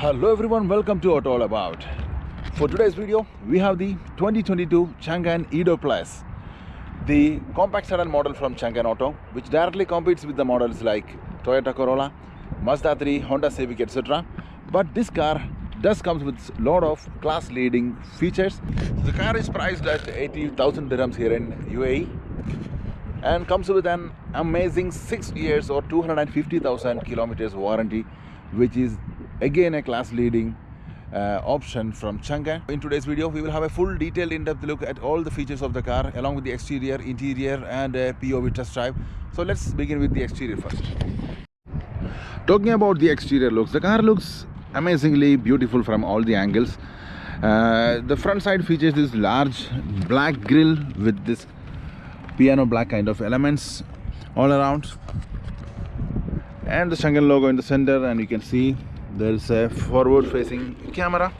Hello everyone, welcome to Auto All About. For today's video, we have the 2022 Changan Eado Plus, the compact sedan model from Changan Auto, which directly competes with the models like Toyota Corolla, Mazda 3, Honda Civic, etc. But this car does come with a lot of class-leading features. The car is priced at 80,000 dirhams here in UAE and comes with an amazing 6 years or 250,000 kilometers warranty, which is again a class-leading option from Changan. In today's video, we will have a full detailed in-depth look at all the features of the car along with the exterior, interior and a POV test drive. So let's begin with the exterior first. Talking about the exterior looks, the car looks amazingly beautiful from all the angles. The front side features this large black grille with this piano black kind of elements all around, and the Changan logo in the center, and you can see there is a forward facing camera.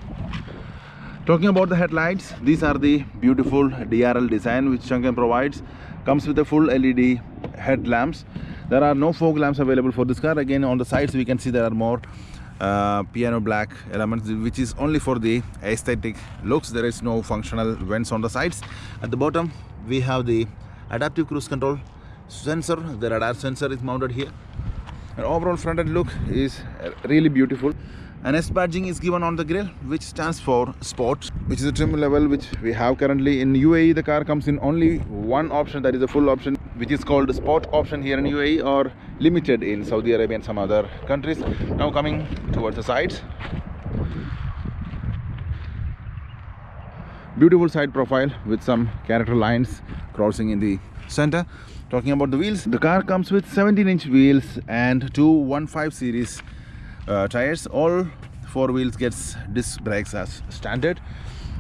Talking about the headlights, these are the beautiful DRL design which Changan provides. Comes with a full LED headlamps. There are no fog lamps available for this car. Again, on the sides we can see there are more piano black elements, which is only for the aesthetic looks. There is no functional vents on the sides. At the bottom we have the adaptive cruise control sensor. The radar sensor is mounted here. And overall front end look is really beautiful. An S badging is given on the grille, which stands for Sport, which is a trim level which we have currently in UAE. The car comes in only one option, that is a full option, which is called the Sport option here in UAE, or limited in Saudi Arabia and some other countries. Now coming towards the sides, beautiful side profile with some character lines crossing in the center. Talking about the wheels, the car comes with 17-inch wheels and two 1.5 series tires. All four wheels gets disc brakes as standard.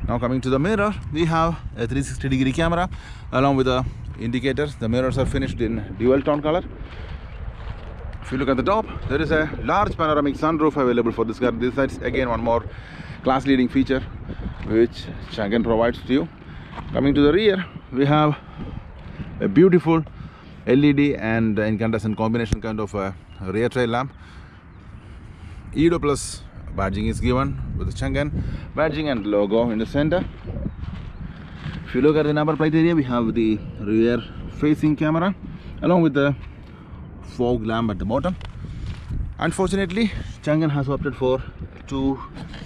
Now coming to the mirror, we have a 360-degree camera along with the indicators. The mirrors are finished in dual tone color. If you look at the top, there is a large panoramic sunroof available for this car. This is again one more class-leading feature which Changan provides to you. Coming to the rear, we have a beautiful LED and incandescent combination kind of a rear tail lamp. Eado Plus badging is given with the Changan badging and logo in the center. If you look at the number plate area, we have the rear facing camera along with the fog lamp at the bottom. Unfortunately, Changan has opted for two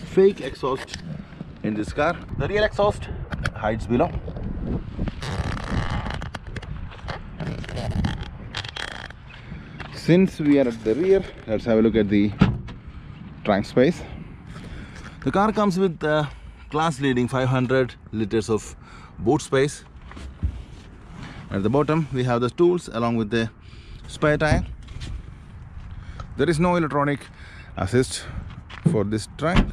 fake exhausts in this car. The real exhaust hides below. Since we are at the rear, let's have a look at the trunk space. The car comes with class-leading 500 liters of boot space. At the bottom, we have the tools along with the spare tire. There is no electronic assist for this trunk.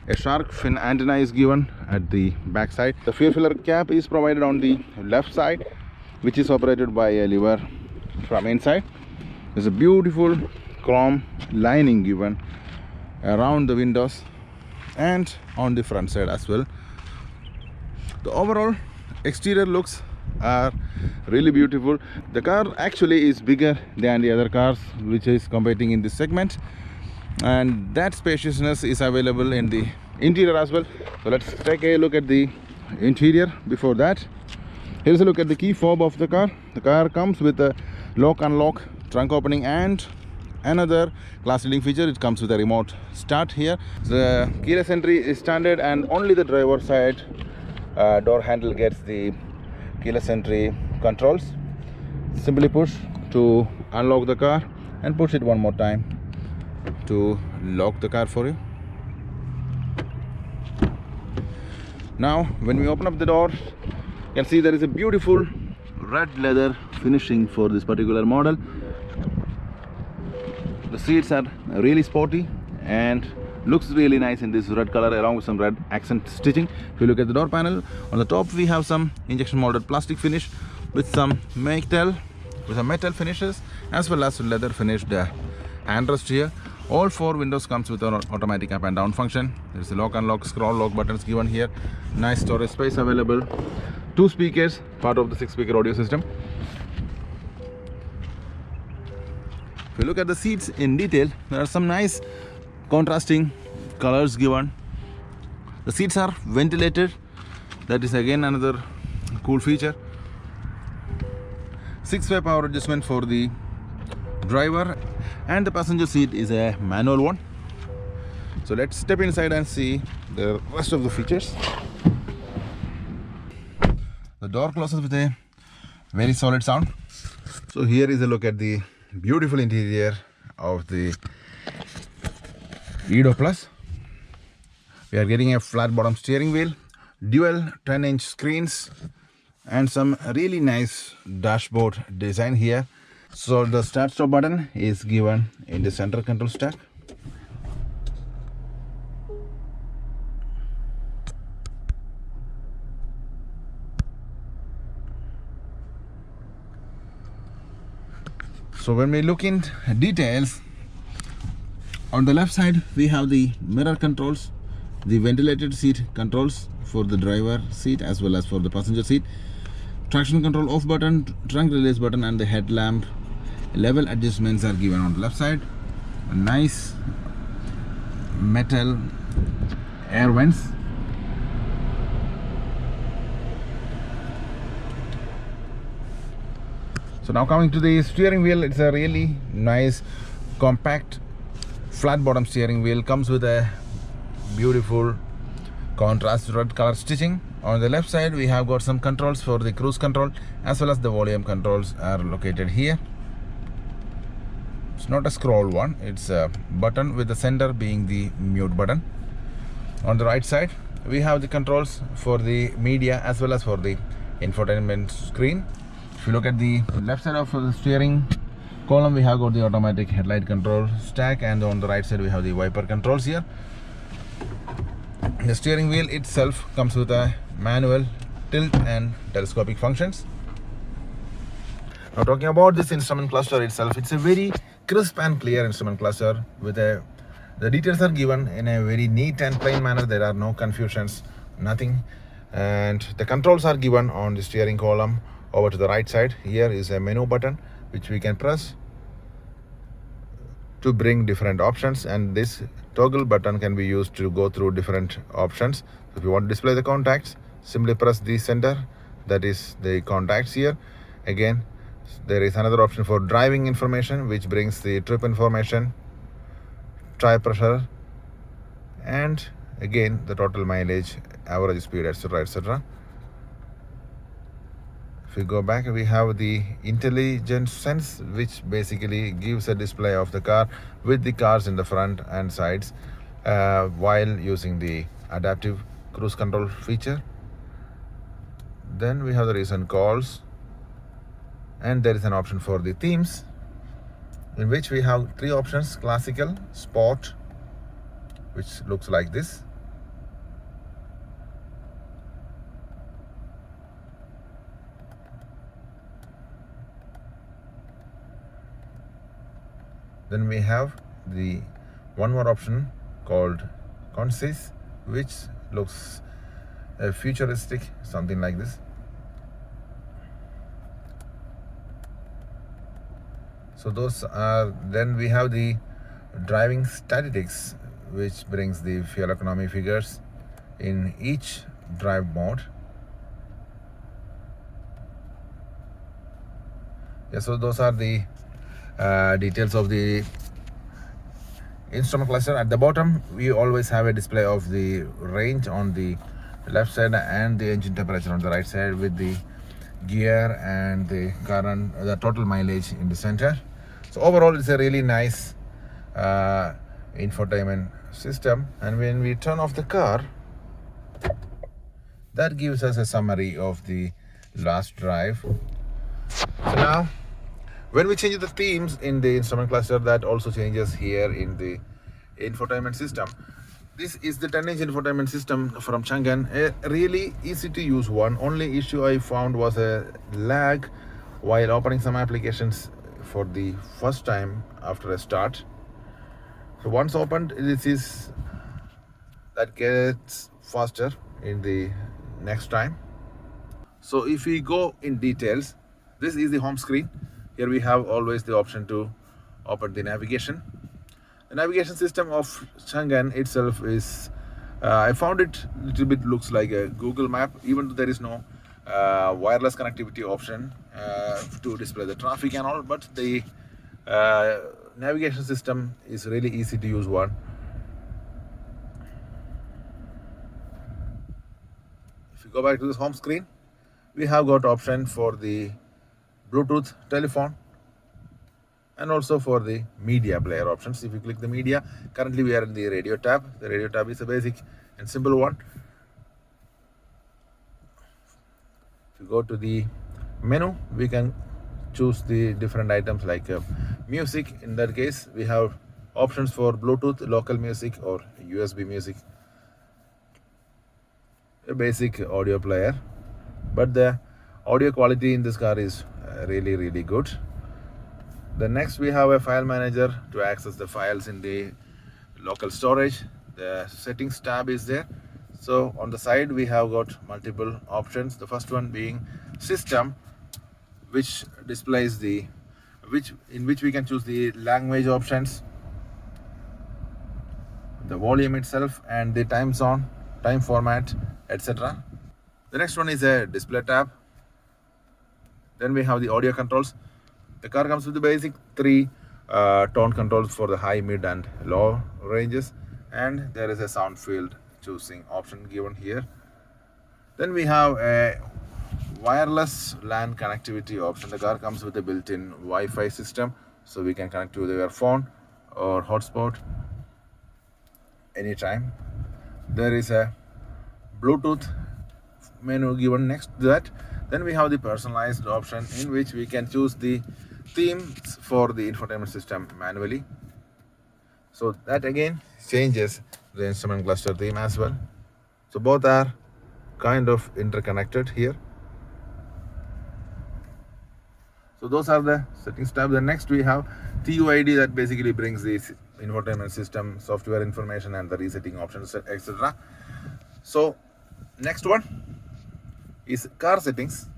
A shark fin antenna is given at the back side. The fuel filler cap is provided on the left side, which is operated by a lever from inside. There's a beautiful chrome lining given around the windows and on the front side as well. The overall exterior looks are really beautiful. The car actually is bigger than the other cars which is competing in this segment, and that spaciousness is available in the interior as well. So let's take a look at the interior. Before that, here's a look at the key fob of the car. The car comes with a lock unlock trunk opening and another class-leading feature. It comes with a remote start here. The keyless entry is standard, and only the driver side door handle gets the keyless entry controls. Simply push to unlock the car and push it one more time to lock the car for you. Now when we open up the door, you can see there is a beautiful red leather finishing for this particular model. The seats are really sporty and looks really nice in this red color along with some red accent stitching. If you look at the door panel, on the top we have some injection molded plastic finish with some metal finishes as well as leather finished handrest here. All four windows comes with an automatic up and down function. There is a lock unlock, scroll lock buttons given here. Nice storage space available. Two speakers, part of the 6-speaker audio system. If you look at the seats in detail, there are some nice contrasting colors given. The seats are ventilated. That is again another cool feature. 6-way power adjustment for the driver, and the passenger seat is a manual one. So let's step inside and see the rest of the features. The door closes with a very solid sound. So here is a look at the beautiful interior of the Eado Plus. We are getting a flat bottom steering wheel, dual 10-inch screens, and some really nice dashboard design here. So the start stop button is given in the center control stack. So when we look in details, on the left side we have the mirror controls, the ventilated seat controls for the driver seat as well as for the passenger seat, traction control off button, trunk release button, and the headlamp level adjustments are given on the left side. A nice metal air vents. So now coming to the steering wheel, it's a really nice compact flat bottom steering wheel. Comes with a beautiful contrast red color stitching. On the left side we have got some controls for the cruise control as well as the volume controls are located here. It's not a scroll one, it's a button with the center being the mute button. On the right side we have the controls for the media as well as for the infotainment screen. If you look at the left side of the steering column, we have got the automatic headlight control stack, and on the right side we have the wiper controls here. The steering wheel itself comes with a manual tilt and telescopic functions. Now talking about this instrument cluster itself, it's a very crisp and clear instrument cluster with the details are given in a very neat and plain manner. There are no confusions, nothing. And the controls are given on the steering column. Over to the right side, here is a menu button which we can press to bring different options, and this toggle button can be used to go through different options. So if you want to display the contacts, simply press the center, that is the contacts here. Again, there is another option for driving information which brings the trip information, tire pressure, and again the total mileage, average speed, etc, etc. If we go back, we have the intelligent sense, which basically gives a display of the car with the cars in the front and sides while using the adaptive cruise control feature. Then we have the recent calls, and there is an option for the themes in which we have 3 options: classical, sport, which looks like this, then we have the one more option called concise, which looks futuristic, something like this. So those are, then we have the driving statistics, which brings the fuel economy figures in each drive mode. Yeah, so those are the details of the instrument cluster. At the bottom we always have a display of the range on the left side and the engine temperature on the right side, with the gear and the current, the total mileage in the center. So overall it's a really nice infotainment system. And when we turn off the car, that gives us a summary of the last drive. So now when we change the themes in the instrument cluster, that also changes here in the infotainment system. This is the 10-inch infotainment system from Changan, a really easy to use one. Only issue I found was a lag while opening some applications for the first time after a start. So once opened, that gets faster in the next time. So if we go in details, this is the home screen. Here we have always the option to open the navigation. The navigation system of Changan itself is, I found it a little bit looks like a Google map, even though there is no wireless connectivity option to display the traffic and all, but the navigation system is really easy to use one. If you go back to this home screen, we have got option for the Bluetooth telephone and also for the media player options. If you click the media, currently we are in the radio tab. The radio tab is a basic and simple one. If you go to the menu, we can choose the different items like music. In that case, we have options for Bluetooth, local music or USB music. A basic audio player, but the audio quality in this car is really good. The next we have a file manager to access the files in the local storage. The settings tab is there. So on the side we have got multiple options. The first one being system, which displays in which we can choose the language options, the volume itself, and the time zone, time format, etc. The next one is a display tab. Then we have the audio controls. The car comes with the basic 3 tone controls for the high, mid and low ranges, and there is a sound field choosing option given here. Then we have a wireless LAN connectivity option. The car comes with a built-in Wi-Fi system, so we can connect to your phone or hotspot anytime. There is a Bluetooth menu given next to that. Then we have the personalized option in which we can choose the themes for the infotainment system manually. So that again changes the instrument cluster theme as well. So both are kind of interconnected here. So those are the settings tab. The next we have TUID, that basically brings the infotainment system software information and the resetting options, etc. So next one is car settings.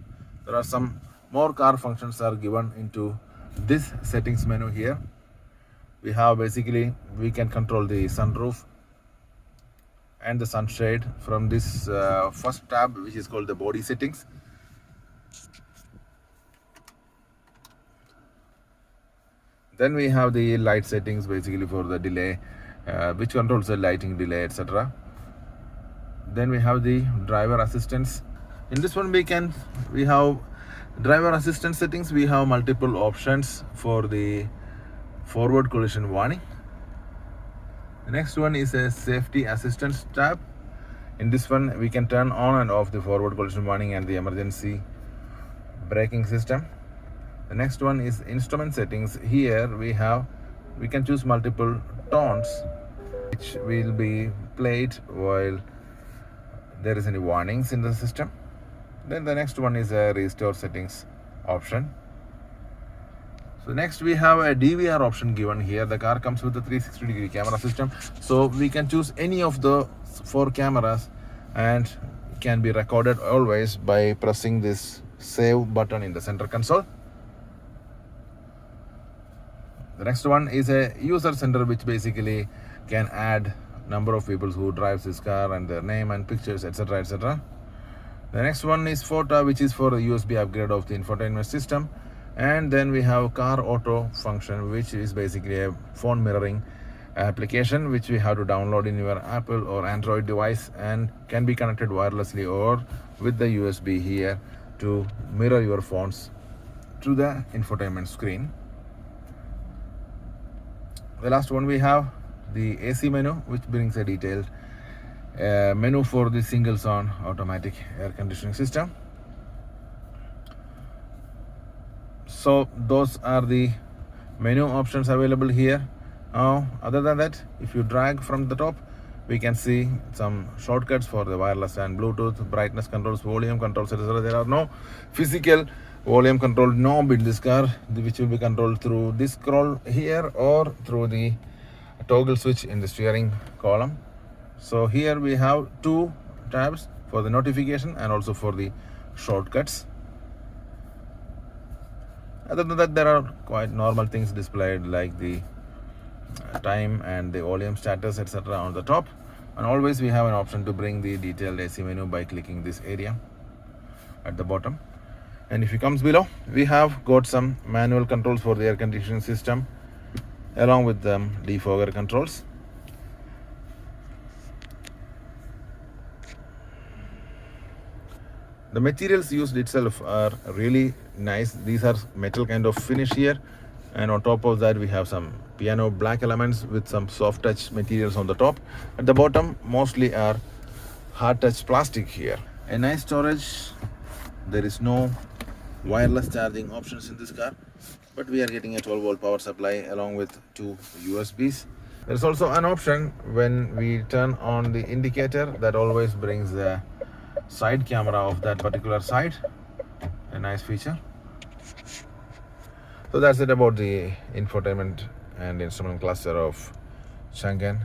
There are some more car functions are given into this settings menu here. We have basically, we can control the sunroof and the sunshade from this first tab, which is called the body settings. Then we have the light settings, basically for the delay, which controls the lighting delay, etc. Then we have the driver assistance. In this one we have driver assistance settings. We have multiple options for the forward collision warning. The next one is a safety assistance tab. In this one we can turn on and off the forward collision warning and the emergency braking system. The next one is instrument settings. Here we can choose multiple tones which will be played while there is any warnings in the system. Then the next one is a restore settings option. So next we have a DVR option given here. The car comes with a 360-degree camera system, so we can choose any of the 4 cameras and can be recorded always by pressing this save button in the center console. The next one is a user center, which basically can add number of people who drives this car and their name and pictures, etc, etc. The next one is photo, which is for the USB upgrade of the infotainment system. And then we have car auto function, which is basically a phone mirroring application which we have to download in your Apple or Android device and can be connected wirelessly or with the USB here to mirror your phones to the infotainment screen. The last one we have the AC menu, which brings a detailed menu for the single zone automatic air conditioning system. So those are the menu options available here. Now, other than that, if you drag from the top, we can see some shortcuts for the wireless and Bluetooth, brightness controls, volume controls, etc. There are no physical volume control knob in this car, which will be controlled through this scroll here or through the toggle switch in the steering column. So here we have 2 tabs for the notification and also for the shortcuts. Other than that, there are quite normal things displayed like the time and the volume status, etc. on the top. And always we have an option to bring the detailed AC menu by clicking this area at the bottom. And if it comes below, we have got some manual controls for the air conditioning system along with the defogger controls. The materials used itself are really nice. These are metal kind of finish here, and on top of that we have some piano black elements with some soft touch materials on the top. At the bottom mostly are hard touch plastic here. A nice storage. There is no wireless charging options in this car, but we are getting a 12-volt power supply along with 2 USBs. There's also an option when we turn on the indicator that always brings the side camera of that particular side. A nice feature. So that's it about the infotainment and instrument cluster of Changan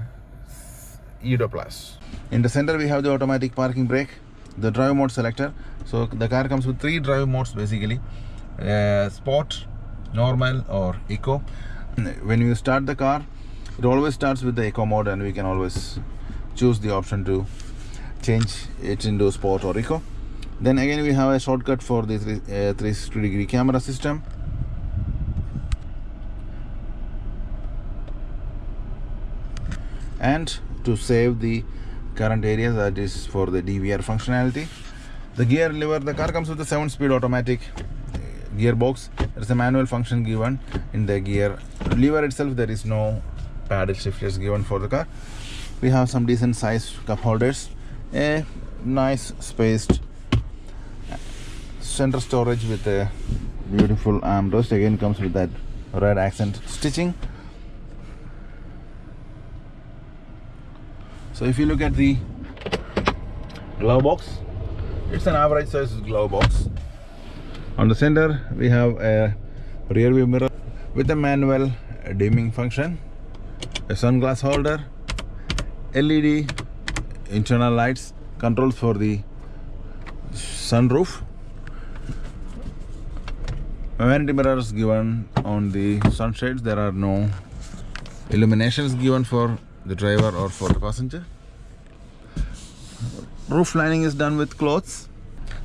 Eado Plus. In the center we have the automatic parking brake, the drive mode selector. So the car comes with 3 drive modes basically: sport, normal or eco. When you start the car, it always starts with the eco mode, and we can always choose the option to change it into sport or eco. Then again we have a shortcut for the 360-degree camera system. And to save the current area, that is for the DVR functionality. The gear lever, the car comes with a 7-speed automatic gearbox. There is a manual function given in the gear lever itself. There is no paddle shifters given for the car. We have some decent sized cup holders, a nice spaced center storage with a beautiful armrest. Again comes with that red accent stitching. So if you look at the glove box, it's an average size glove box. On the center we have a rear view mirror with a manual dimming function, a sunglass holder, LED internal lights, controls for the sunroof, vanity mirrors given on the sunshades. There are no illuminations given for the driver or for the passenger. Roof lining is done with cloths.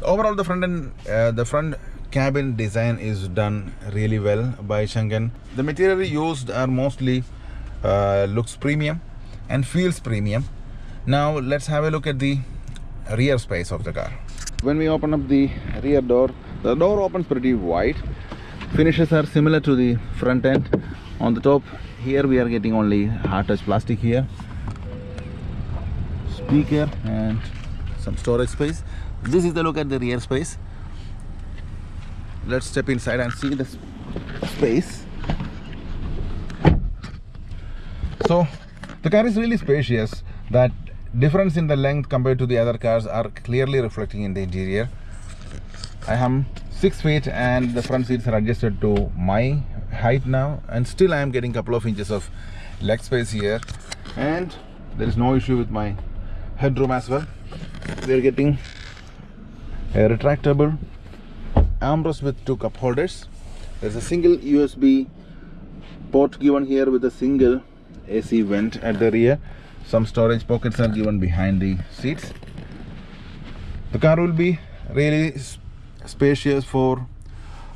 Overall, the front cabin design is done really well by Changan. The material used are mostly looks premium and feels premium. Now let's have a look at the rear space of the car. When we open up the rear door, the door opens pretty wide. Finishes are similar to the front end. On the top here we are getting only hard touch plastic here, speaker and some storage space. This is the look at the rear space. Let's step inside and see the space. So the car is really spacious. That difference in the length compared to the other cars are clearly reflecting in the interior. I am 6 feet and the front seats are adjusted to my height now, and still I am getting a couple of inches of leg space here, and there is no issue with my headroom as well. We are getting a retractable armrest with 2 cup holders. There is a single USB port given here with a single AC vent at the rear. Some storage pockets are given behind the seats. The car will be really spacious for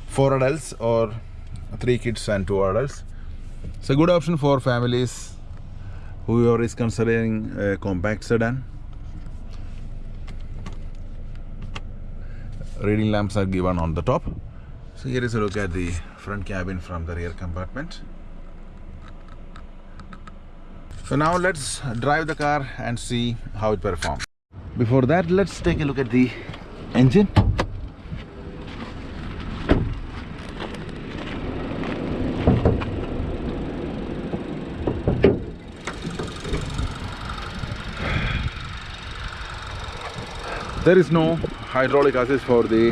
4 adults or 3 kids and 2 adults. It's a good option for families whoever is considering a compact sedan. Reading lamps are given on the top. So here is a look at the front cabin from the rear compartment. So now let's drive the car and see how it performs. Before that, let's take a look at the engine. There is no hydraulic assist for the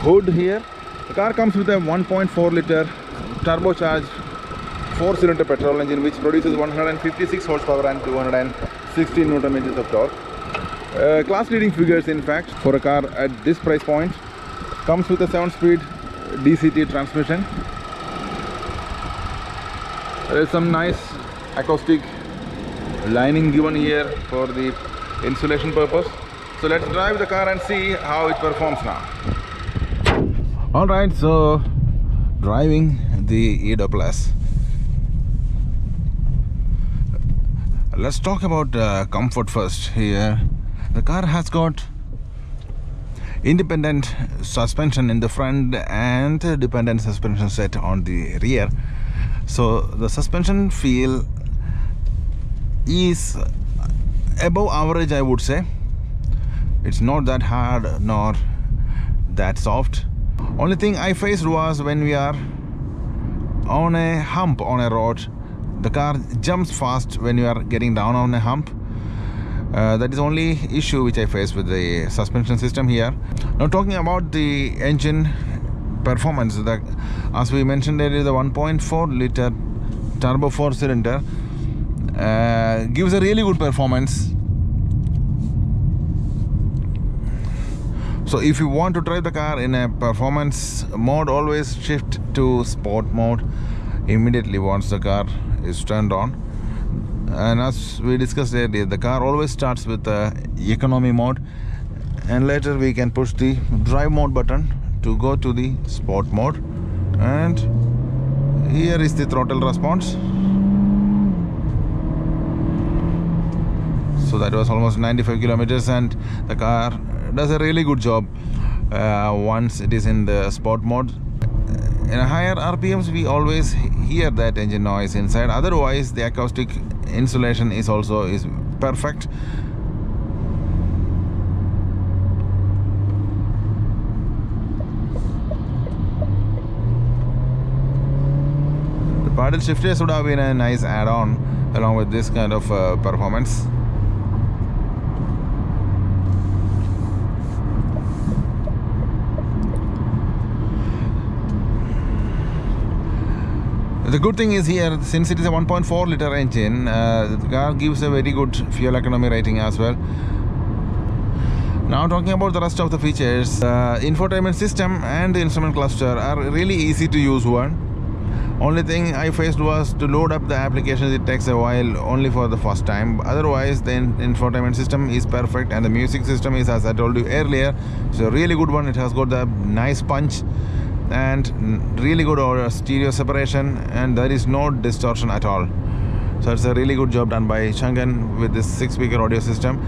hood here. The car comes with a 1.4 liter turbocharged 4-cylinder petrol engine which produces 156 horsepower and 216 Newton meters of torque. Class leading figures in fact for a car at this price point. Comes with a 7-speed DCT transmission. There is some nice acoustic lining given here for the insulation purpose. So let's drive the car and see how it performs now. Alright, so driving the Eado Plus. Let's talk about comfort first here. The car has got independent suspension in the front and dependent suspension set on the rear. So the suspension feel is above average, I would say. It's not that hard nor that soft. Only thing I faced was when we are on a hump on a road, the car jumps fast when you are getting down on a hump. That is the only issue which I faced with the suspension system here. Now talking about the engine performance, as we mentioned earlier, the 1.4 liter turbo 4-cylinder gives a really good performance. So if you want to drive the car in a performance mode, always shift to sport mode immediately once the car is turned on. And as we discussed earlier, the car always starts with the economy mode, and later we can push the drive mode button to go to the sport mode. And here is the throttle response. So that was almost 95 kilometers, and the car does a really good job once it is in the sport mode. In higher RPMs, we always hear that engine noise inside. Otherwise, the acoustic insulation is perfect. The paddle shifters would have been a nice add-on along with this kind of performance. The good thing is here, since it is a 1.4 liter engine, the car gives a very good fuel economy rating as well. Now talking about the rest of the features, infotainment system and the instrument cluster are really easy to use one. Only thing I faced was to load up the applications. It takes a while only for the first time. Otherwise, the infotainment system is perfect, and the music system is, as I told you earlier, it's a really good one. It has got the nice punch and really good stereo separation, and there is no distortion at all. So it's a really good job done by Changan with this 6-speaker audio system.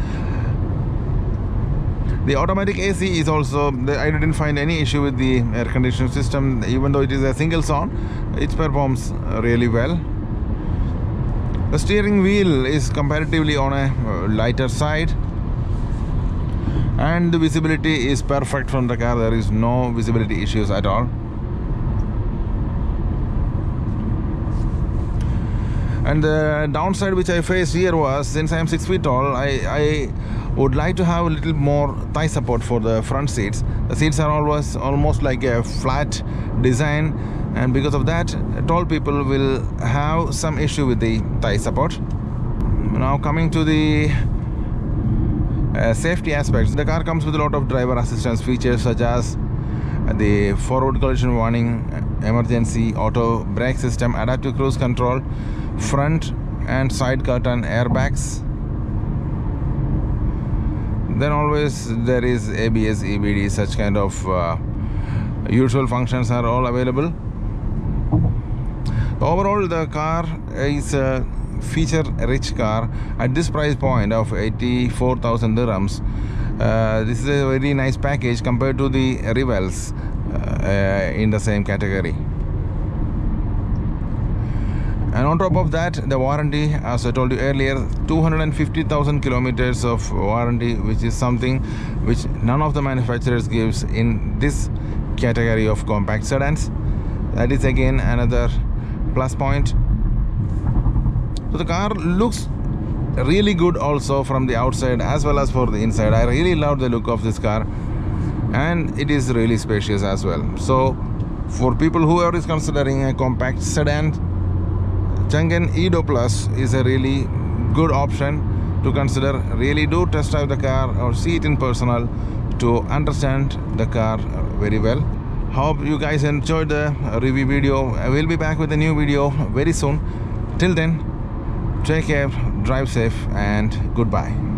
The automatic AC is also, I didn't find any issue with the air conditioning system. Even though it is a single zone, it performs really well. The steering wheel is comparatively on a lighter side, and the visibility is perfect from the car. There is no visibility issues at all. And the downside which I faced here was, since I am 6 feet tall, I would like to have a little more thigh support for the front seats. The seats are almost like a flat design, and because of that, tall people will have some issue with the thigh support. Now coming to the safety aspects, the car comes with a lot of driver assistance features such as the forward collision warning, emergency auto brake system, adaptive cruise control, front and side curtain airbags. Then always there is ABS, EBD, such kind of usual functions are all available. Overall, the car is a feature-rich car at this price point of 84,000 dirhams. This is a very nice package compared to the rivals in the same category. And on top of that, the warranty, as I told you earlier, 250,000 kilometers of warranty, which is something which none of the manufacturers gives in this category of compact sedans. That is again another plus point. So the car looks really good also from the outside as well as for the inside. I really love the look of this car, and it is really spacious as well. So for people who are considering a compact sedan, Changan Eado Plus is a really good option to consider. Really do test drive the car or see it in personal to understand the car very well. Hope you guys enjoyed the review video. I will be back with a new video very soon. Till then, take care, drive safe, and goodbye.